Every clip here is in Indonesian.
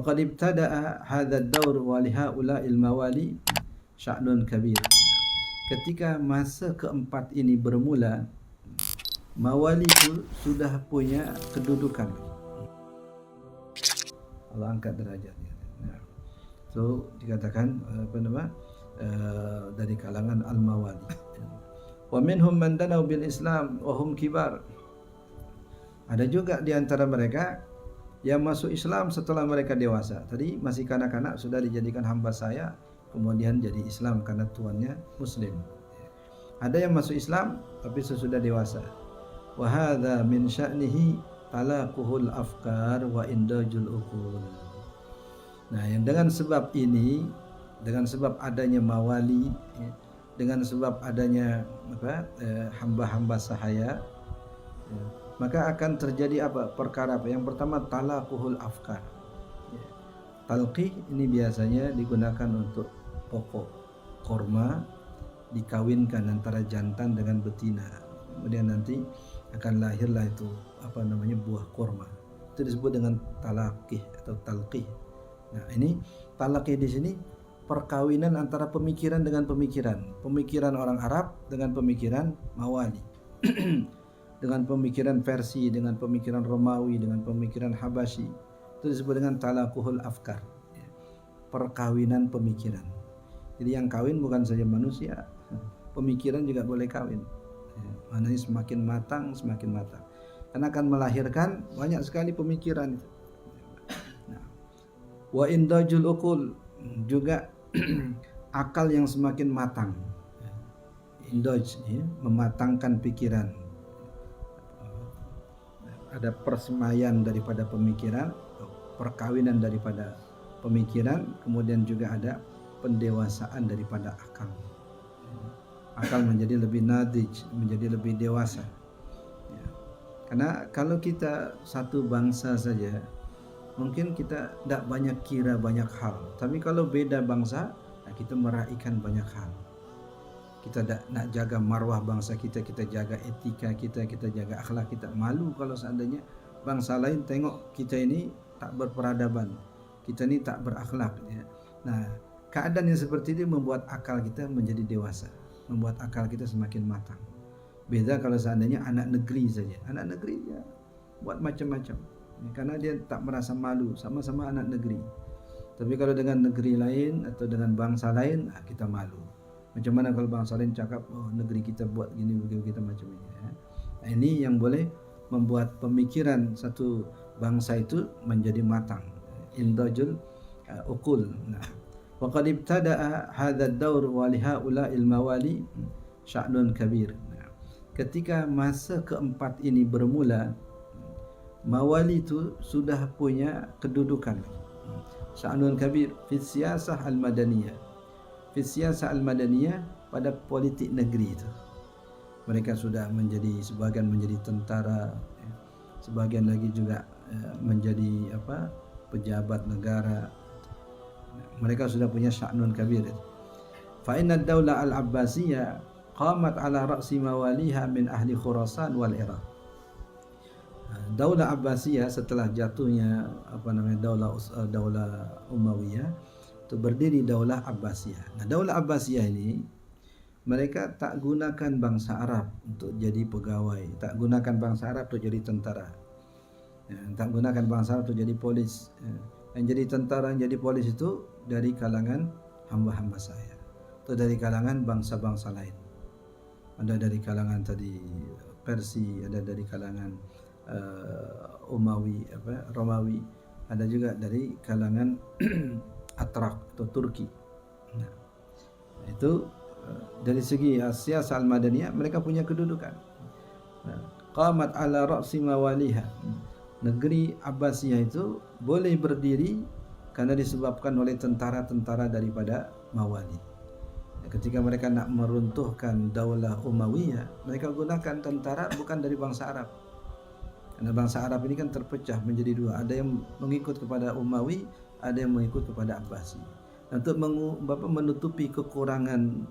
qad ibtada'a hadha ad-daur wa li haula'il mawali sya'nun kabir. Ketika masa keempat ini bermula, mawali itu sudah punya kedudukan. Allah angkat derajatnya. So dikatakan dari kalangan al-mawali. Wa minhum man danau bil Islam wa hum kibar. Ada juga di antara mereka yang masuk Islam setelah mereka dewasa. Tadi masih kanak-kanak sudah dijadikan hamba saya, kemudian jadi Islam karena tuannya Muslim. Ada yang masuk Islam tapi sesudah dewasa. Wa hadza min sya'nihi talaquhul afkar wa indajul uqul. Nah, yang dengan sebab ini, dengan sebab adanya mawali, dengan sebab adanya hamba-hamba sahaya, maka akan terjadi perkara apa? Yang pertama, talaquhul afkar. Talqih ini biasanya digunakan untuk pokok korma, dikawinkan antara jantan dengan betina. Kemudian nanti akan lahirlah itu buah korma. Itu disebut dengan talaqih atau talqih. Nah, ini talaqih di sini perkawinan antara pemikiran dengan pemikiran orang Arab dengan pemikiran mawali. Dengan pemikiran Persi, dengan pemikiran Romawi, dengan pemikiran Habasyi. Itu disebut dengan talaquhul afkar. Perkawinan pemikiran. Jadi yang kawin bukan saja manusia, pemikiran juga boleh kawin. Maknanya semakin matang. Karena akan melahirkan banyak sekali pemikiran. Nah, wa indajul uqul, juga akal yang semakin matang. Indaj, mematangkan pikiran. Ada persemaian daripada pemikiran, perkawinan daripada pemikiran, kemudian juga ada pendewasaan daripada akal. Akal menjadi lebih nadij, menjadi lebih dewasa. Karena kalau kita satu bangsa saja, mungkin kita tidak banyak kira banyak hal. Tapi kalau beda bangsa, kita meraihkan banyak hal. Kita nak jaga marwah bangsa kita, kita jaga etika kita jaga akhlak kita. Malu kalau seandainya bangsa lain tengok kita ini tak berperadaban, kita ini tak berakhlak. Nah, keadaan yang seperti ini membuat akal kita menjadi dewasa, membuat akal kita semakin matang. Beda kalau seandainya anak negeri saja. Anak negeri ya buat macam-macam, karena dia tak merasa malu, sama-sama anak negeri. Tapi kalau dengan negeri lain atau dengan bangsa lain, kita malu. Macam mana kalau bangsa lain cakap, negeri kita buat gini, kita macam ini. Nah, ini yang boleh membuat pemikiran satu bangsa itu menjadi matang. Indajul uqul. Nah, wa qad ibtada'a hadha ad-daur wa li haula'il mawali sya'nun kabir. Nah, ketika masa keempat ini bermula, mawali itu sudah punya kedudukan. Sya'nun kabir fi siyasah al-madaniyah. Siyasah al-madaniyah, pada politik negeri itu. Mereka sudah sebagian menjadi tentara, sebagian lagi juga menjadi pejabat negara. Mereka sudah punya sya'nun kabir. Fa inna ad-daulah al-abbasiyah qamat ala ra'si mawaliha min ahli Khurasan wal Iraq. Daulah Abbasiyah setelah jatuhnya daulah Umayyah, itu berdiri daulah Abbasiyah. Nah, daulah Abbasiyah ini mereka tak gunakan bangsa Arab untuk jadi pegawai, tak gunakan bangsa Arab untuk jadi tentara, tak gunakan bangsa Arab untuk jadi polis. Yang jadi tentara, yang jadi polis itu dari kalangan hamba-hamba saya, atau dari kalangan bangsa-bangsa lain. Ada dari kalangan tadi Persi, ada dari kalangan Romawi, ada juga dari kalangan Atrak atau Turki. Nah, itu dari segi siyasah al-madaniyah mereka punya kedudukan. Qamat ala ra'si mawaliha. Negeri Abbasiyah itu boleh berdiri karena disebabkan oleh tentara-tentara daripada mawali. Ketika mereka nak meruntuhkan daulah Umayyah, mereka gunakan tentara bukan dari bangsa Arab. Karena bangsa Arab ini kan terpecah menjadi dua, ada yang mengikut kepada Umawi, ada yang mengikut kepada Abbasi. Untuk menutupi kekurangan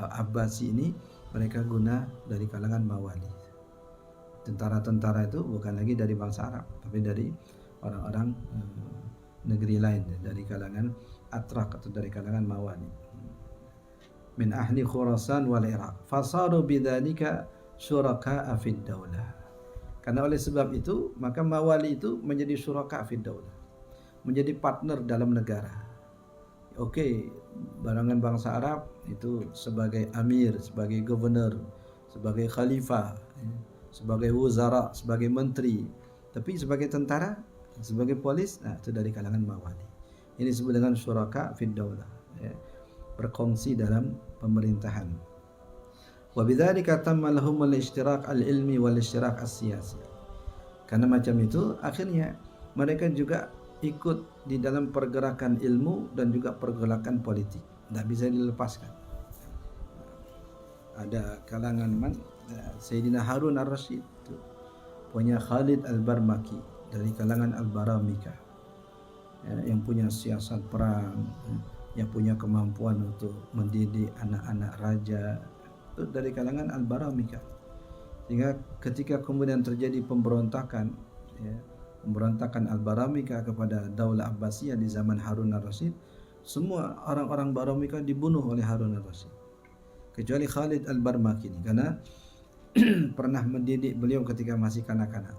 Abbasi ini, mereka guna dari kalangan mawali. Tentara-tentara itu bukan lagi dari bangsa Arab, tapi dari orang-orang negeri lain dari kalangan Atrak atau dari kalangan Mawali. Min ahli Khurasan wal Iraq. Fasaru bidzalika syuraka'a fid daulah. Karena oleh sebab itu, maka Mawali itu menjadi syuraka' fid daulah. Menjadi partner dalam negara. Oke, barangan bangsa Arab itu sebagai amir, sebagai gubernur, sebagai khalifah, sebagai wuzara, sebagai menteri. Tapi sebagai tentara, sebagai polis, itu dari kalangan Mawali. Ini disebut dengan syuraka fid daulah, berkongsi dalam pemerintahan. Wa bidzalika tamma lahum al-ishtirak al-ilmi wal ishtirak as-siyasi. Karena macam itu, akhirnya mereka juga ikut di dalam pergerakan ilmu dan juga pergerakan politik. Tidak bisa dilepaskan. Ada kalangan Sayyidina Harun ar-Rasyid, punya Khalid al-Barmaki dari kalangan al-Baramika, yang punya siasat perang, yang punya kemampuan untuk mendidik anak-anak raja, itu dari kalangan al-Baramika. Sehingga ketika kemudian terjadi pemberontakan, pemberontakan al-Baramika kepada Daulah Abbasiyah di zaman Harun ar-Rasyid, semua orang-orang Baramika dibunuh oleh Harun ar-Rasyid, kecuali Khalid al-Barmaki ini, karena pernah mendidik beliau ketika masih kanak-kanak.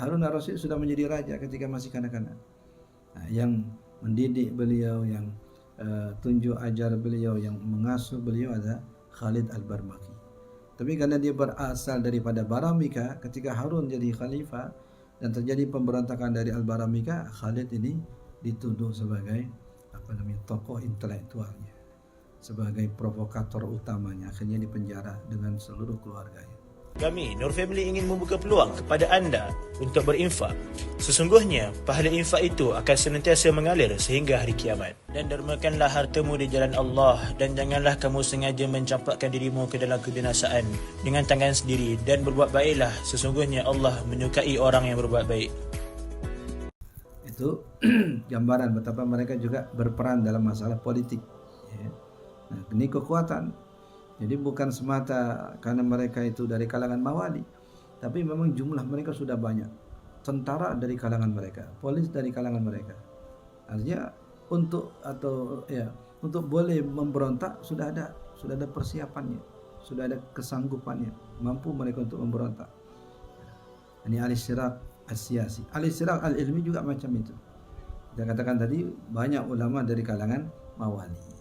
Harun ar-Rasyid sudah menjadi raja ketika masih kanak-kanak. Yang mendidik beliau, yang tunjuk ajar beliau, yang mengasuh beliau adalah Khalid al-Barmaki. Tapi karena dia berasal daripada Baramika, ketika Harun jadi khalifah dan terjadi pemberontakan dari al-Baramika, Khalid ini dituduh sebagai tokoh intelektualnya, sebagai provokator utamanya, akhirnya dipenjara dengan seluruh keluarganya. Kami, Nur Family, ingin membuka peluang kepada anda untuk berinfak. Sesungguhnya, pahala infak itu akan senantiasa mengalir sehingga hari kiamat. Dan dermakanlah hartamu di jalan Allah, dan janganlah kamu sengaja mencampakkan dirimu ke dalam kebinasaan dengan tangan sendiri, dan berbuat baiklah. Sesungguhnya Allah menyukai orang yang berbuat baik. Itu gambaran betapa mereka juga berperan dalam masalah politik. Nah, ini kekuatan. Jadi bukan semata karena mereka itu dari kalangan Mawali, tapi memang jumlah mereka sudah banyak. Tentara dari kalangan mereka, polis dari kalangan mereka. Artinya untuk boleh memberontak sudah ada persiapannya, sudah ada kesanggupannya, mampu mereka untuk memberontak. Ini al-ishtirak as-siyasi. Al-ishtirak al-ilmi juga macam itu. Kita katakan tadi banyak ulama dari kalangan Mawali.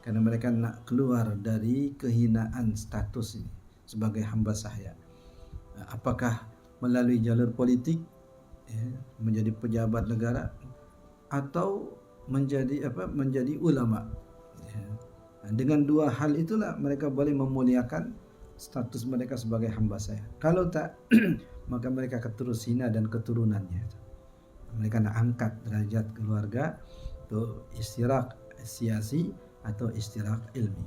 Karena mereka nak keluar dari kehinaan status ini sebagai hamba sahaya. Apakah melalui jalur politik, menjadi pejabat negara, atau menjadi ulama. Dengan dua hal itulah mereka boleh memuliakan status mereka sebagai hamba sahaya. Kalau tak, maka mereka terus hina dan keturunannya. Mereka nak angkat derajat keluarga untuk ishtirak siyasi atau ishtirak ilmi.